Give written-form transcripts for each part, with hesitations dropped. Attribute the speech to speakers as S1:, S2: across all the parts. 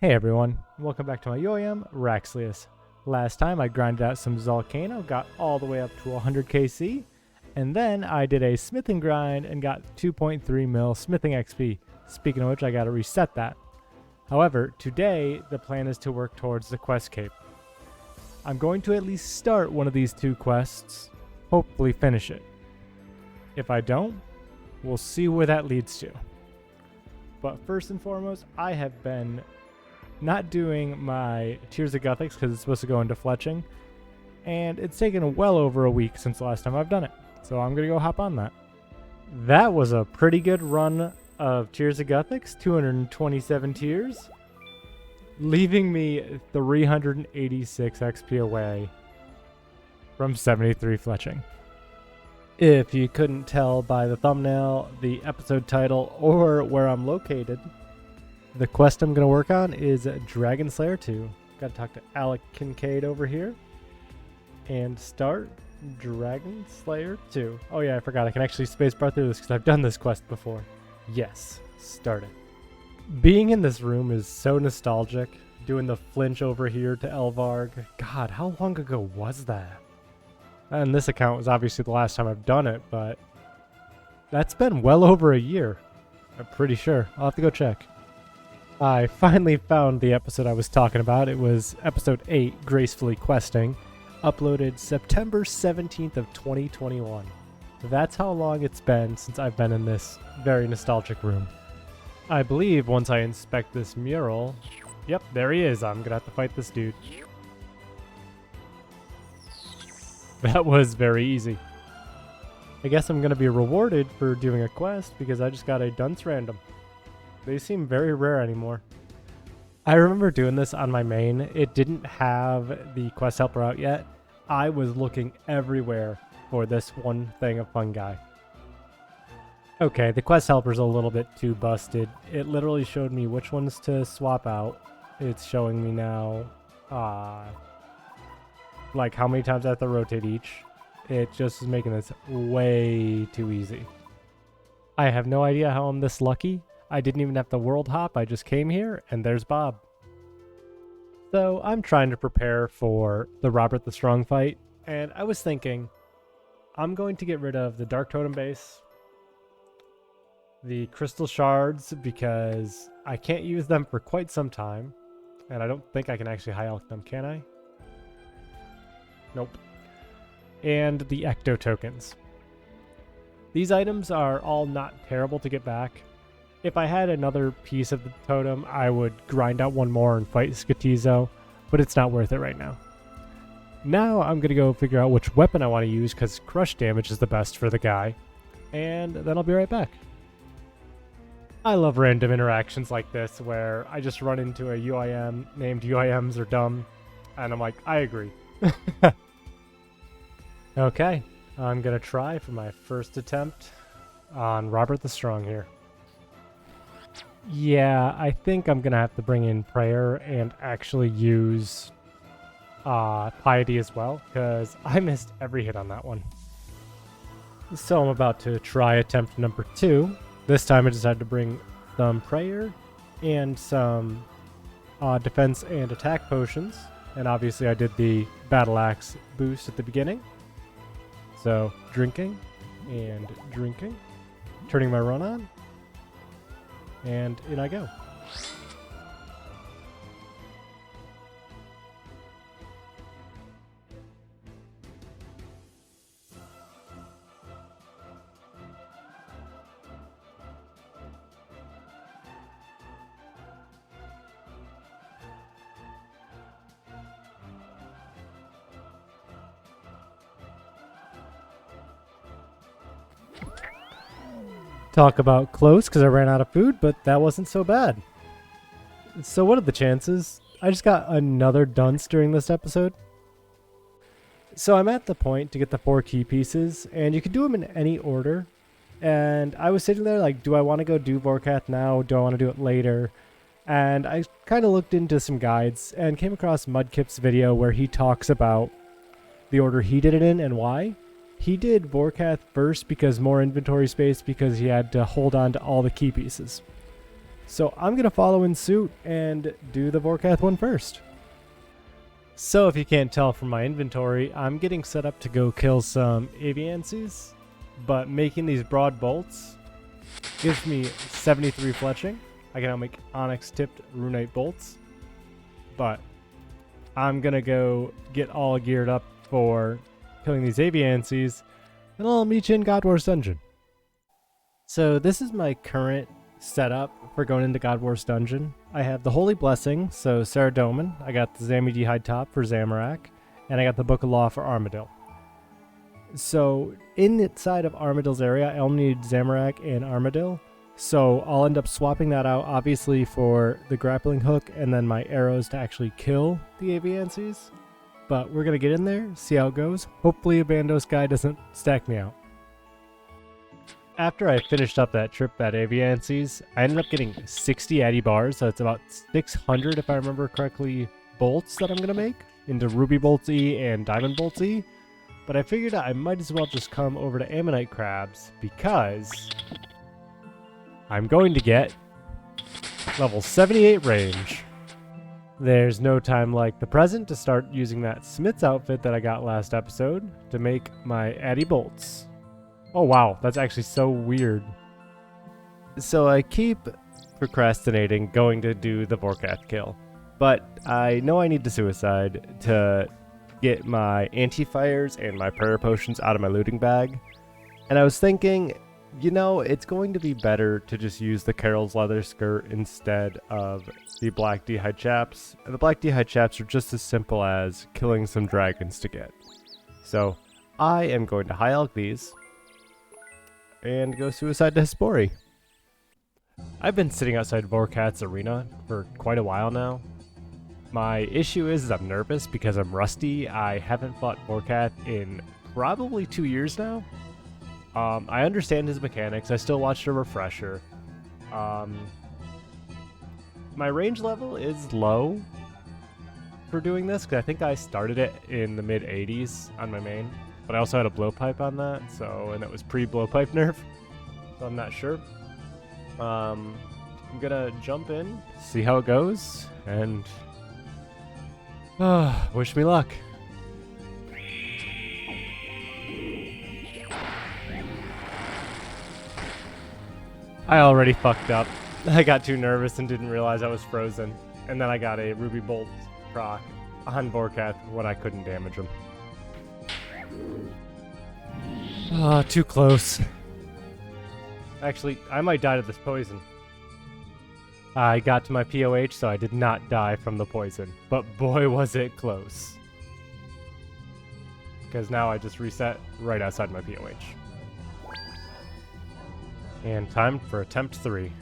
S1: Hey everyone, welcome back to my UIM Raxlius. Last time I grinded out some Volcano, got all the way up to 100 KC, and then I did a smithing grind and got 2.3 mil smithing XP. Speaking of which, I gotta reset that. However, today the plan is to work towards the quest cape. I'm going to at least start one of these two quests, hopefully finish it. If I don't, we'll see where that leads to. But first and foremost, I have been not doing my Tears of Gothics because it's supposed to go into fletching, and it's taken well over a week since the last time I've done it, so I'm gonna go hop on that. That was a pretty good run of Tears of Gothics, 227 tears, leaving me 386 XP away from 73 fletching. If you couldn't tell by the thumbnail, the episode title, or where I'm located, the quest I'm going to work on is Dragon Slayer 2. Got to talk to Alec Kincaid over here. And start Dragon Slayer 2. Oh yeah, I forgot. I can actually spacebar through this because I've done this quest before. Yes, start it. Being in this room is so nostalgic. Doing the flinch over here to Elvarg. God, how long ago was that? And this account was obviously the last time I've done it, but that's been well over a year. I'm pretty sure. I'll have to go check. I finally found the episode I was talking about. It was episode 8, Gracefully Questing, uploaded September 17th of 2021. That's how long it's been since I've been in this very nostalgic room. I believe once I inspect this mural... Yep, there he is. I'm gonna have to fight this dude. That was very easy. I guess I'm gonna be rewarded for doing a quest because I just got a dunce random. They seem very rare anymore. I remember doing this on my main. It didn't have the quest helper out yet. I was looking everywhere for this one thing of fungi. Okay, the quest helper's a little bit too busted. It literally showed me which ones to swap out. It's showing me now, like how many times I have to rotate each. It just is making this way too easy. I have no idea how I'm this lucky. I didn't even have to world hop, I just came here, and there's Bob. So I'm trying to prepare for the Robert the Strong fight, and I was thinking, I'm going to get rid of the Dark Totem base, the Crystal Shards, because I can't use them for quite some time, and I don't think I can actually high elk them, can I? Nope. And the Ecto Tokens. These items are all not terrible to get back. If I had another piece of the totem, I would grind out one more and fight Skatizo, but it's not worth it right now. Now I'm going to go figure out which weapon I want to use because crush damage is the best for the guy, and then I'll be right back. I love random interactions like this where I just run into a UIM named UIMs are dumb, and I'm like, I agree. Okay, I'm going to try for my first attempt on Robert the Strong here. Yeah, I think I'm going to have to bring in Prayer and actually use Piety as well, because I missed every hit on that one. So I'm about to try attempt number 2. This time I decided to bring some Prayer and some defense and attack potions, and obviously I did the Battle Axe boost at the beginning. So drinking and drinking, turning my run on. And in I go. Talk about close because I ran out of food, but that wasn't so bad. So what are the chances? I just got another dunce during this episode. So I'm at the point to get the 4 key pieces, and you can do them in any order. And I was sitting there like, do I want to go do Vorkath now? Do I want to do it later? And I kind of looked into some guides and came across Mudkip's video where he talks about the order he did it in and why. He did Vorkath first because more inventory space because he had to hold on to all the key pieces. So I'm going to follow in suit and do the Vorkath one first. So if you can't tell from my inventory, I'm getting set up to go kill some Aviancies, but making these broad bolts gives me 73 fletching. I can now make onyx tipped runite bolts, but I'm going to go get all geared up for killing these Aviancies, and I'll meet you in God War's dungeon. So this is my current setup for going into God War's dungeon. I have the Holy Blessing, so Saradomin. I got the Zamidi High Top for Zamorak, and I got the Book of Law for Armadil. So inside of Armadil's area, I'll need Zamorak and Armadil. So I'll end up swapping that out, obviously, for the grappling hook and then my arrows to actually kill the Aviancies. But we're going to get in there, see how it goes. Hopefully a Bandos guy doesn't stack me out. After I finished up that trip at Aviancies, I ended up getting 60 Addy bars, so it's about 600, if I remember correctly, bolts that I'm going to make into Ruby Bolts E and Diamond Bolts E. But I figured I might as well just come over to Ammonite Crabs because I'm going to get level 78 range. There's no time like the present to start using that Smith's outfit that I got last episode to make my Addy bolts. Oh wow, that's actually so weird. So I keep procrastinating going to do the Vorkath kill, but I know I need to suicide to get my anti-fires and my prayer potions out of my looting bag. And I was thinking, you know, it's going to be better to just use the Carol's leather skirt instead of the Black D'hide chaps. And the Black D'hide chaps are just as simple as killing some dragons to get. So I am going to high elk these and go suicide to Hespori. I've been sitting outside Vorkath's arena for quite a while now. My issue is I'm nervous because I'm rusty. I haven't fought Vorkath in probably 2 years now. I understand his mechanics. I still watched a refresher. My range level is low for doing this because I think I started it in the mid 80s on my main. But I also had a blowpipe on that, and that was pre-blowpipe nerf, so I'm not sure. I'm gonna jump in, see how it goes, and wish me luck. I already fucked up. I got too nervous and didn't realize I was frozen, and then I got a Ruby Bolt proc on Vorkath when I couldn't damage him. Ah, too close. Actually, I might die to this poison. I got to my POH, so I did not die from the poison. But boy, was it close. Because now I just reset right outside my POH. And time for attempt 3.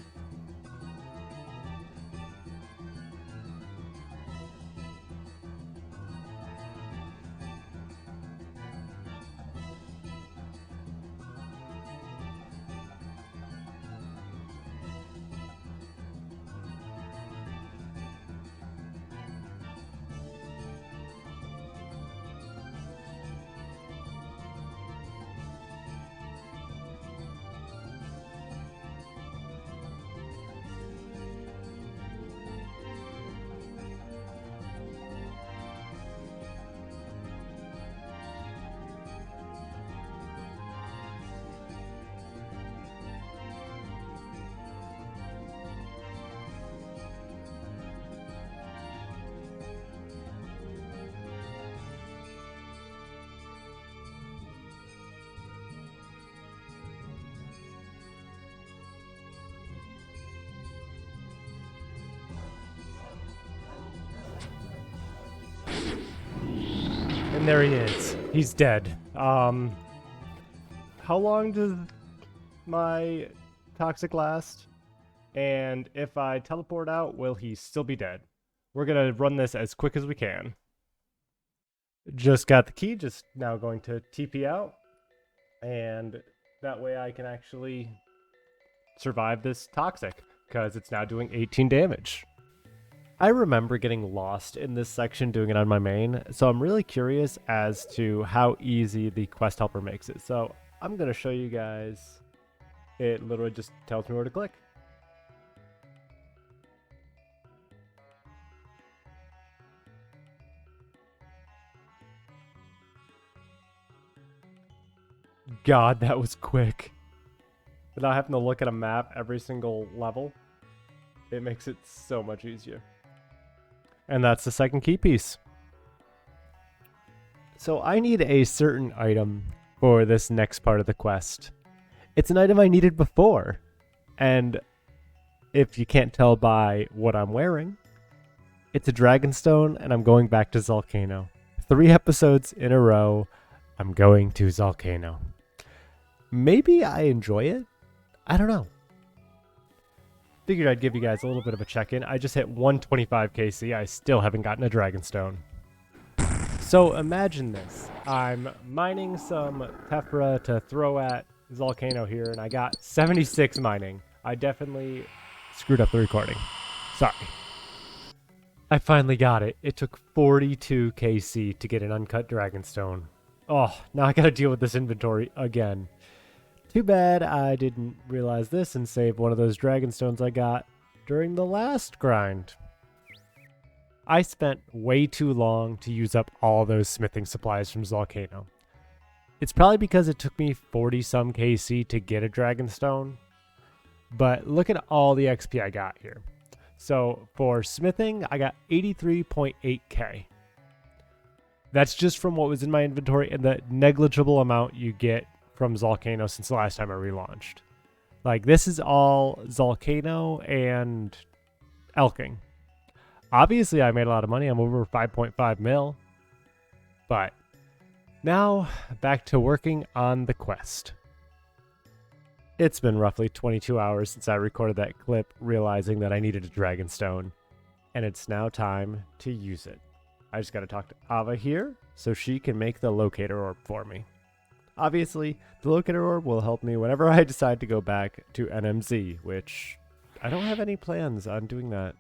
S1: And there he is. He's dead. How long does my toxic last? And if I teleport out, will he still be dead? We're gonna run this as quick as we can. Just got the key, just now going to TP out. And that way I can actually survive this toxic, because it's now doing 18 damage. I remember getting lost in this section doing it on my main, so I'm really curious as to how easy the quest helper makes it. So I'm going to show you guys. It literally just tells me where to click. God, that was quick. Without having to look at a map every single level, it makes it so much easier. And that's the second key piece. So I need a certain item for this next part of the quest. It's an item I needed before. And if you can't tell by what I'm wearing, it's a Dragonstone, and I'm going back to Volcano. 3 episodes in a row, I'm going to Volcano. Maybe I enjoy it? I don't know. Figured I'd give you guys a little bit of a check-in. I just hit 125 KC. I still haven't gotten a Dragonstone. So imagine this. I'm mining some Tephra to throw at Volcano here, and I got 76 mining. I definitely screwed up the recording. Sorry. I finally got it. It took 42 KC to get an uncut Dragonstone. Oh, now I gotta deal with this inventory again. Too bad I didn't realize this and save one of those Dragonstones I got during the last grind. I spent way too long to use up all those smithing supplies from Volcano. It's probably because it took me 40 some KC to get a Dragonstone, but look at all the XP I got here. So for smithing, I got 83.8k. That's just from what was in my inventory and the negligible amount you get from Volcano since the last time I relaunched. Like, this is all Volcano and Elking. Obviously, I made a lot of money. I'm over 5.5 mil. But now, back to working on the quest. It's been roughly 22 hours since I recorded that clip, realizing that I needed a Dragonstone. And it's now time to use it. I just gotta talk to Ava here, so she can make the locator orb for me. Obviously, the locator orb will help me whenever I decide to go back to NMZ, which I don't have any plans on doing that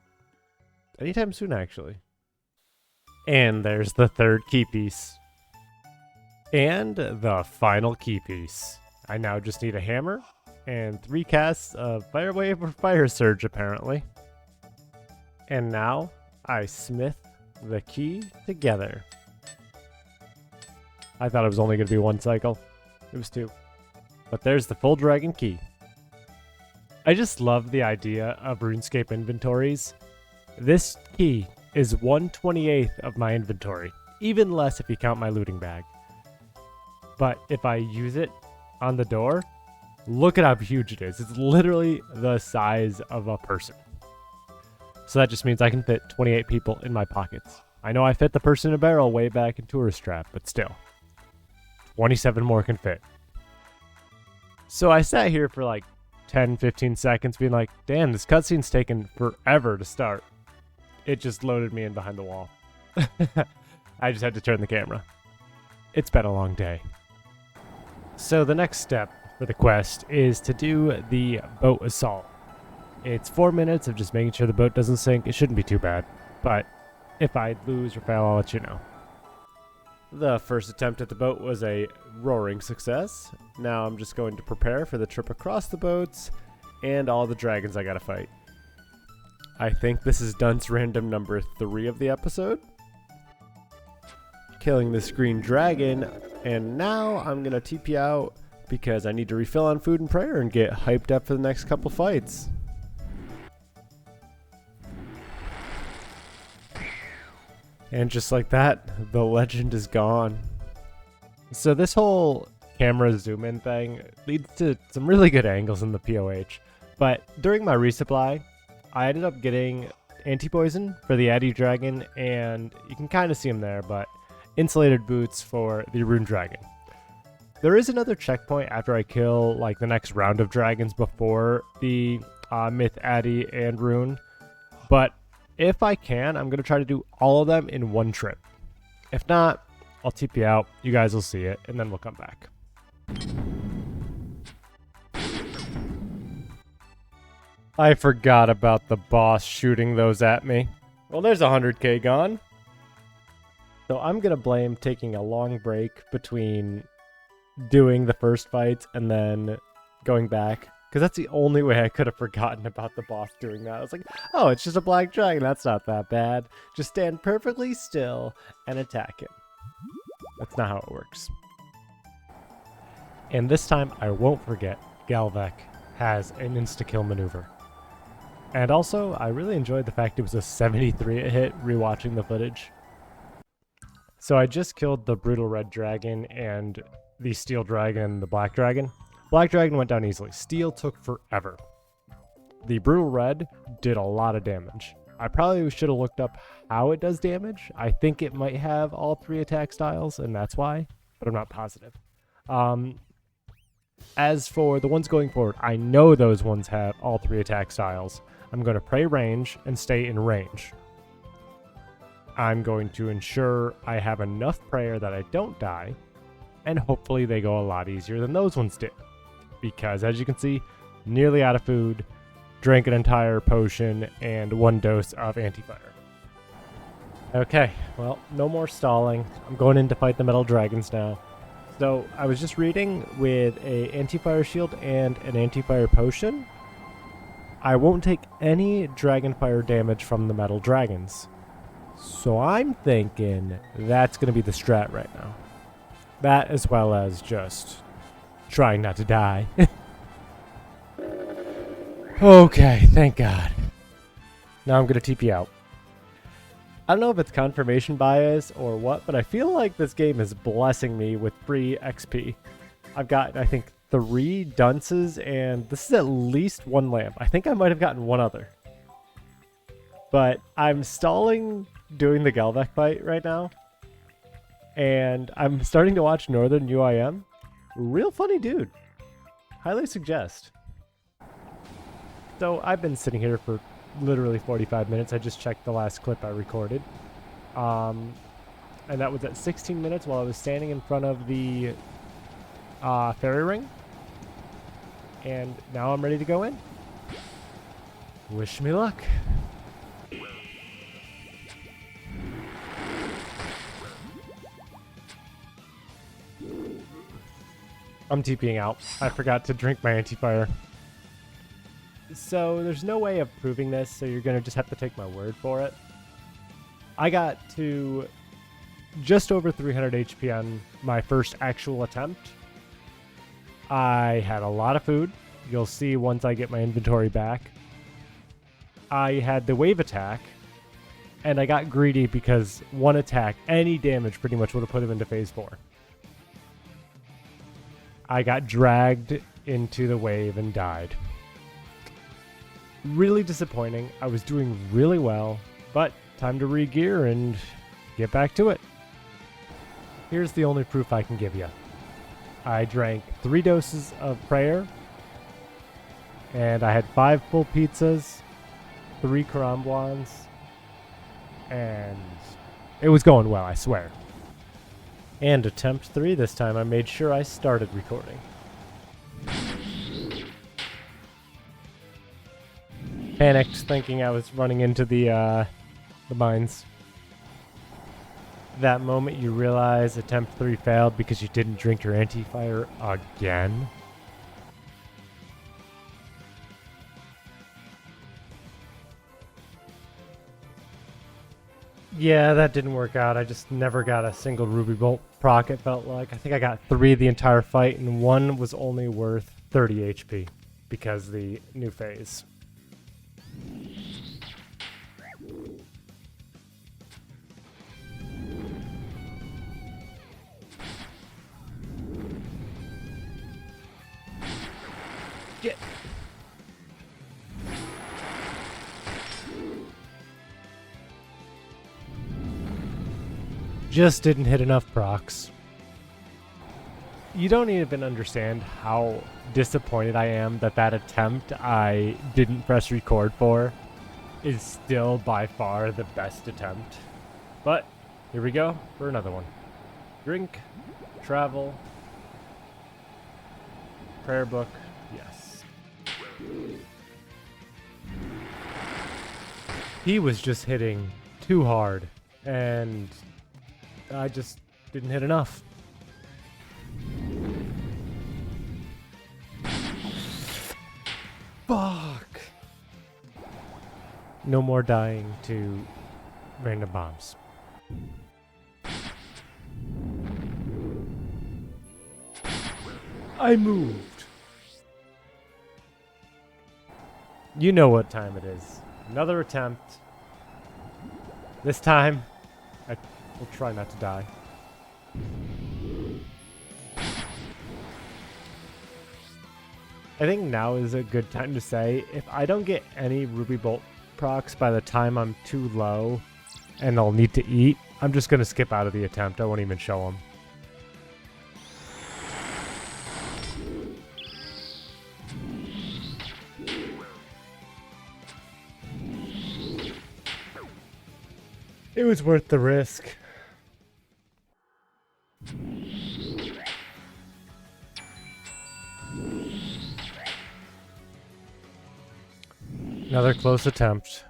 S1: anytime soon, actually. And there's the third key piece. And the final key piece. I now just need a hammer and 3 casts of Fire Wave or Fire Surge, apparently. And now I smith the key together. I thought it was only going to be 1 cycle. It was 2. But there's the full dragon key. I just love the idea of RuneScape inventories. This key is 1/28th of my inventory. Even less if you count my looting bag. But if I use it on the door, look at how huge it is. It's literally the size of a person. So that just means I can fit 28 people in my pockets. I know I fit the person in a barrel way back in Tourist Trap, but still. 27 more can fit. So I sat here for like 10-15 seconds being like, damn, this cutscene's taken forever to start. It just loaded me in behind the wall. I just had to turn the camera. It's been a long day. So the next step for the quest is to do the boat assault. It's 4 minutes of just making sure the boat doesn't sink. It shouldn't be too bad, but if I lose or fail, I'll let you know. The first attempt at the boat was a roaring success. Now I'm just going to prepare for the trip across the boats and all the dragons I gotta fight. I think this is dunce random number 3 of the episode. Killing this green dragon, and now I'm gonna TP out because I need to refill on food and prayer and get hyped up for the next couple fights. And just like that, the legend is gone. So this whole camera zoom in thing leads to some really good angles in the POH. But during my resupply, I ended up getting anti-poison for the Addy Dragon, and you can kind of see him there, but insulated boots for the Rune Dragon. There is another checkpoint after I kill like the next round of dragons before the Myth Addy and Rune, but if I can, I'm going to try to do all of them in one trip. If not, I'll TP out, you guys will see it, and then we'll come back. I forgot about the boss shooting those at me. Well, there's 100k gone. So I'm going to blame taking a long break between doing the first fights and then going back. Because that's the only way I could have forgotten about the boss doing that. I was like, oh, it's just a black dragon. That's not that bad. Just stand perfectly still and attack him. That's not how it works. And this time I won't forget Galvek has an insta-kill maneuver. And also, I really enjoyed the fact it was a 73 hit rewatching the footage. So I just killed the Brutal Red Dragon and the Steel Dragon and the Black Dragon. Black Dragon went down easily. Steel took forever. The Brutal Red did a lot of damage. I probably should have looked up how it does damage. I think it might have all 3 attack styles, and that's why, but I'm not positive. As for the ones going forward, I know those ones have all 3 attack styles. I'm going to pray range and stay in range. I'm going to ensure I have enough prayer that I don't die, and hopefully they go a lot easier than those ones did. Because as you can see, nearly out of food, drank an entire potion, and 1 dose of anti-fire. Okay, well, no more stalling. I'm going in to fight the metal dragons now. So I was just reading, with a anti-fire shield and an anti-fire potion, I won't take any dragon fire damage from the metal dragons. So I'm thinking that's going to be the strat right now. That, as well as just trying not to die. Okay, thank God. Now I'm going to TP out. I don't know if it's confirmation bias or what, but I feel like this game is blessing me with free XP. I've got, I think, 3 dunces, and this is at least 1 lamp. I think I might have gotten 1 other. But I'm stalling doing the Galvek fight right now. And I'm starting to watch Northern UIM. Real funny dude. Highly suggest. So I've been sitting here for literally 45 minutes. I just checked the last clip I recorded. And that was at 16 minutes while I was standing in front of the fairy ring. And now I'm ready to go in. Wish me luck. I'm TPing out. I forgot to drink my anti-fire. So there's no way of proving this, so you're going to just have to take my word for it. I got to just over 300 HP on my first actual attempt. I had a lot of food. You'll see once I get my inventory back. I had the wave attack, and I got greedy because 1 attack, any damage pretty much would have put him into phase 4. I got dragged into the wave and died. Really disappointing. I was doing really well, but time to re-gear and get back to it. Here's the only proof I can give you. I drank 3 doses of prayer, and I had 5 full pizzas, 3 karambwans, and it was going well, I swear. And attempt 3 this time, I made sure I started recording. Panicked, thinking I was running into the mines. That moment you realize attempt 3 failed because you didn't drink your anti-fire again. Yeah, that didn't work out. I just never got a single Ruby Bolt proc, it felt like. I think I got 3 the entire fight, and 1 was only worth 30 HP because the new phase. Get. Just didn't hit enough procs. You don't even understand how disappointed I am that that attempt I didn't press record for is still by far the best attempt. But here we go for another one. Drink, travel, prayer book, yes. He was just hitting too hard, and I just didn't hit enough. Fuck! No more dying to random bombs. I moved. You know what time it is. Another attempt. This time, I will try not to die. I think now is a good time to say, if I don't get any Ruby Bolt procs by the time I'm too low and I'll need to eat, I'm just going to skip out of the attempt. I won't even show them. It was worth the risk. Another close attempt.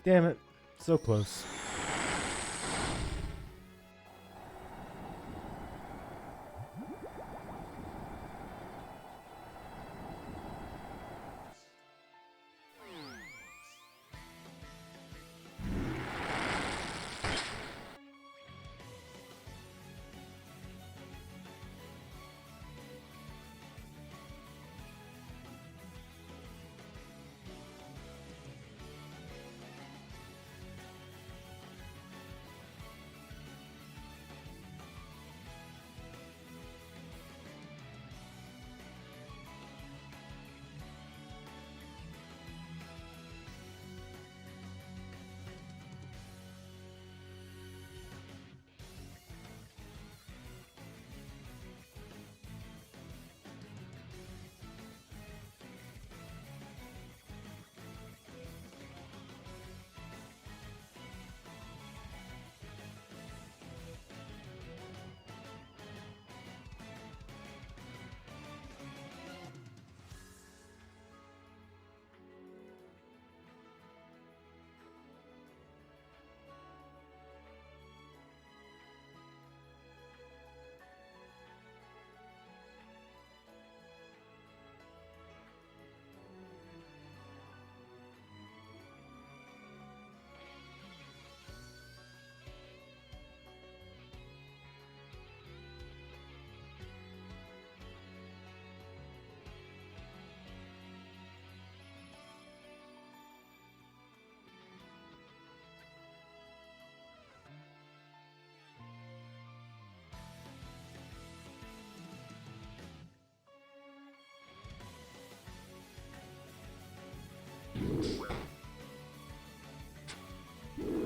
S1: Damn it. So close.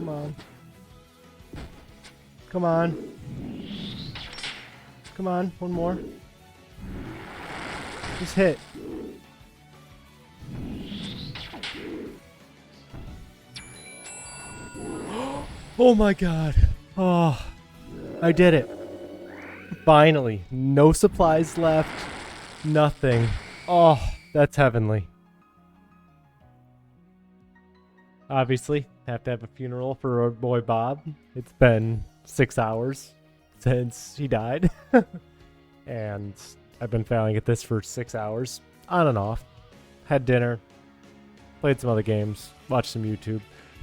S1: Come on. Come on. Come on, one more. Just hit. Oh my god. Oh, I did it. Finally. No supplies left. Nothing. Oh, that's heavenly. Obviously, have to have a funeral for our boy Bob. It's been 6 hours since he died. And I've been failing at this for 6 hours. On and off. Had dinner. Played some other games. Watched some YouTube.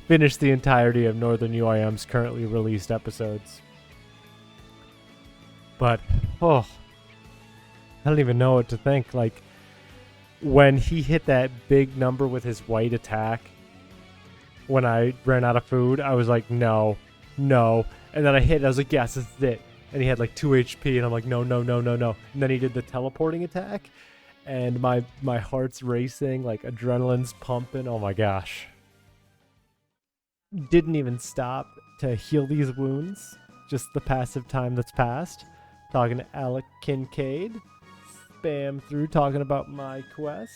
S1: Finished the entirety of Northern UIM's currently released episodes. But, oh, I don't even know what to think. Like, when he hit that big number with his white attack, when I ran out of food, I was like, no, no. And then I hit, I was like, yes, this is it. And he had like 2 HP, and I'm like, no, no, no, no, no. And then he did the teleporting attack, and my heart's racing, like adrenaline's pumping. Oh my gosh. Didn't even stop to heal these wounds. Just the passive time that's passed. Talking to Alec Kincaid. Spam through talking about my quest.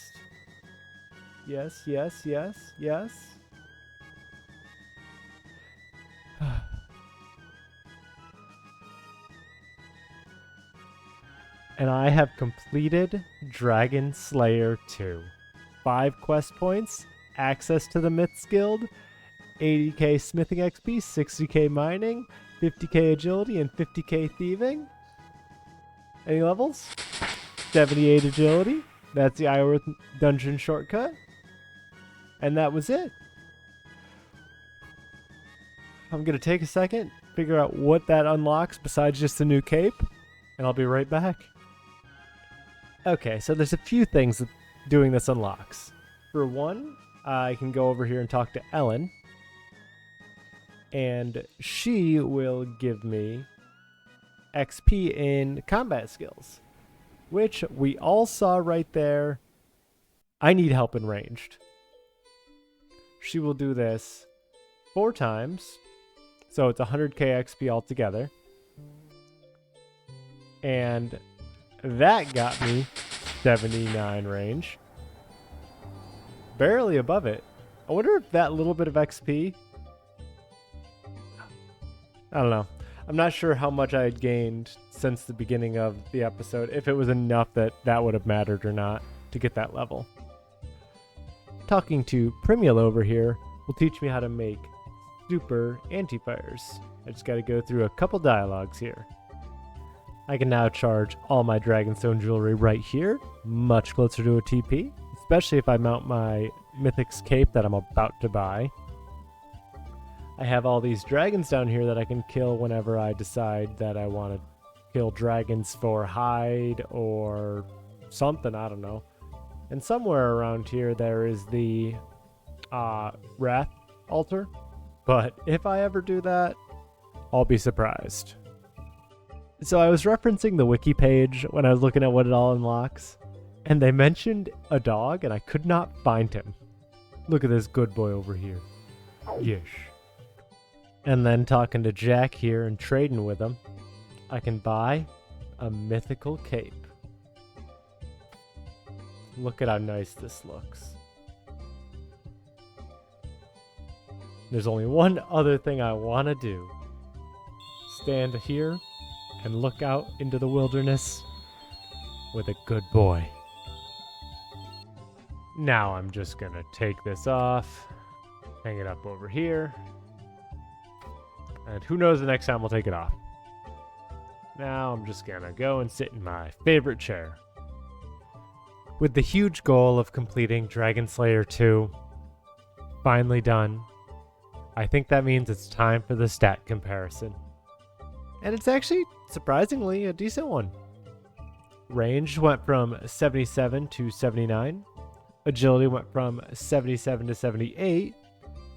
S1: Yes, yes, yes, yes. And I have completed Dragon Slayer 2. 5 quest points, access to the Myths Guild, 80k smithing XP, 60k mining, 50k agility, and 50k thieving. Any levels? 78 agility. That's the Iworth dungeon shortcut. And that was it. I'm going to take a second, figure out what that unlocks besides just the new cape, and I'll be right back. Okay, so there's a few things that doing this unlocks. For one, I can go over here and talk to Ellen, and she will give me XP in combat skills, which we all saw right there. I need help in ranged. She will do this 4 times, so it's 100k XP altogether. And that got me 79 range. Barely above it. I wonder if that little bit of XP... I don't know. I'm not sure how much I had gained since the beginning of the episode, if it was enough that that would have mattered or not to get that level. Talking to Primula over here will teach me how to make super anti-fires. I just gotta go through a couple dialogues here. I can now charge all my Dragonstone jewelry right here, much closer to a TP, especially if I mount my Mythic's cape that I'm about to buy. I have all these dragons down here that I can kill whenever I decide that I want to kill dragons for hide or something, I don't know. And somewhere around here there is the Wrath altar, but if I ever do that, I'll be surprised. So I was referencing the wiki page when I was looking at what it all unlocks, and they mentioned a dog and I could not find him. Look at this good boy over here. Yes. And then talking to Jack here and trading with him, I can buy a mythical cape. Look at how nice this looks. There's only one other thing I want to do. Stand here and look out into the wilderness with a good boy. Now I'm just gonna take this off, hang it up over here, and who knows the next time we'll take it off. Now I'm just gonna go and sit in my favorite chair. With the huge goal of completing Dragon Slayer 2 finally done, I think that means it's time for the stat comparison. And it's actually, surprisingly, a decent one. Range went from 77 to 79. Agility went from 77 to 78.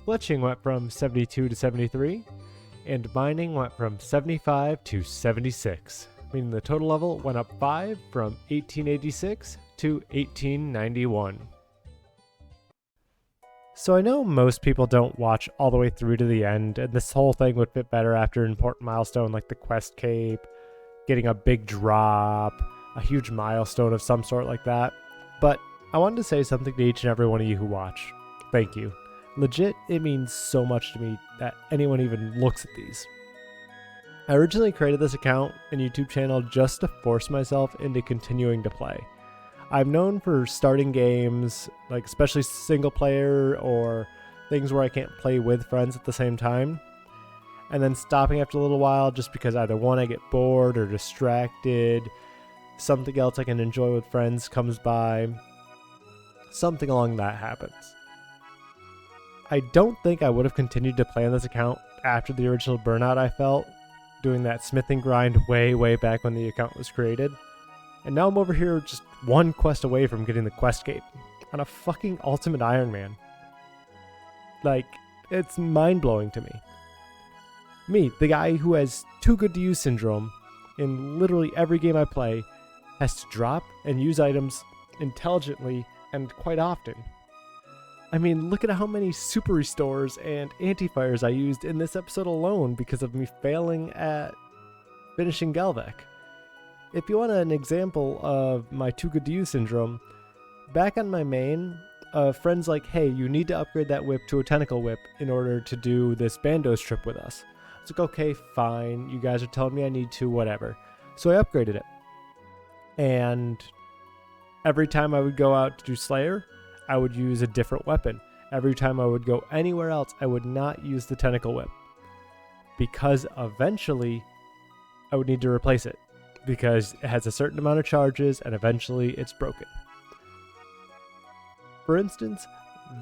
S1: Fletching went from 72 to 73. And mining went from 75 to 76. Meaning the total level went up 5 from 1886 to 1891. So I know most people don't watch all the way through to the end, and this whole thing would fit better after an important milestone like the quest cape, getting a big drop, a huge milestone of some sort like that. But I wanted to say something to each and every one of you who watch. Thank you. Legit, it means so much to me that anyone even looks at these. I originally created this account and YouTube channel just to force myself into continuing to play. I'm known for starting games, like especially single player or things where I can't play with friends at the same time, and then stopping after a little while just because either one, I get bored or distracted, something else I can enjoy with friends comes by, something along that happens. I don't think I would have continued to play on this account after the original burnout I felt doing that smithing grind way back when the account was created. And now I'm over here just one quest away from getting the quest cape on a fucking Ultimate Iron Man. Like, it's mind-blowing to me. Me, the guy who has too good to use syndrome in literally every game I play, has to drop and use items intelligently and quite often. I mean, look at how many super restores and anti-fires I used in this episode alone because of me failing at finishing Galvek. If you want an example of my too good to use syndrome, back on my main, friends like, hey, you need to upgrade that whip to a tentacle whip in order to do this Bandos trip with us. It's like, okay, fine, you guys are telling me I need to, whatever. So I upgraded it. And every time I would go out to do Slayer, I would use a different weapon. Every time I would go anywhere else, I would not use the tentacle whip, because eventually I would need to replace it, because it has a certain amount of charges and eventually it's broken. For instance,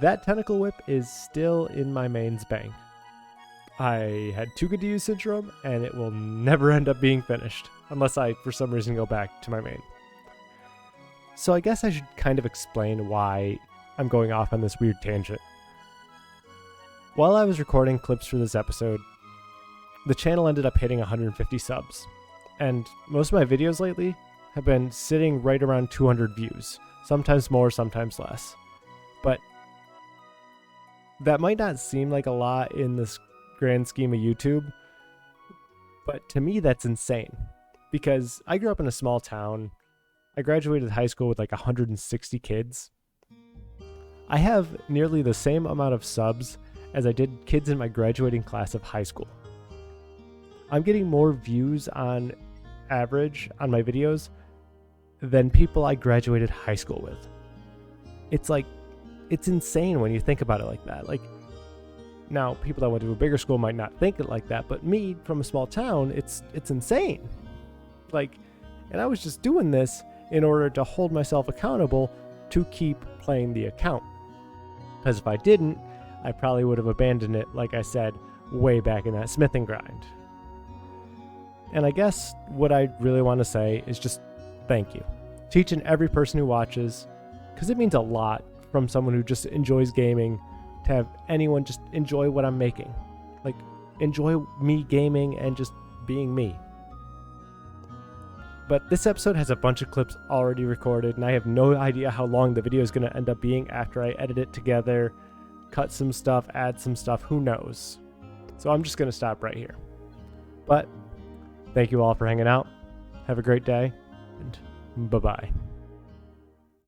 S1: that tentacle whip is still in my main's bank. I had too good to use syndrome, and it will never end up being finished, unless I for some reason go back to my main. So I guess I should kind of explain why I'm going off on this weird tangent. While I was recording clips for this episode, the channel ended up hitting 150 subs, and most of my videos lately have been sitting right around 200 views, sometimes more, sometimes less. But that might not seem like a lot in this grand scheme of YouTube, but to me that's insane, because I grew up in a small town. I graduated high school with like 160 kids. I have nearly the same amount of subs as I did kids in my graduating class of high school. I'm getting more views on average on my videos than people I graduated high school with. It's insane when you think about it like that. Like, now people that went to a bigger school might not think it like that, but me from a small town, it's insane. Like, and I was just doing this in order to hold myself accountable to keep playing the account. Because if I didn't, I probably would have abandoned it, like I said, way back in that smithing grind. And I guess what I really want to say is just thank you to each and every person who watches, because it means a lot from someone who just enjoys gaming to have anyone just enjoy what I'm making. Like, enjoy me gaming and just being me. But this episode has a bunch of clips already recorded, and I have no idea how long the video is going to end up being after I edit it together, cut some stuff, add some stuff, who knows. So I'm just going to stop right here. But thank you all for hanging out. Have a great day, and bye-bye.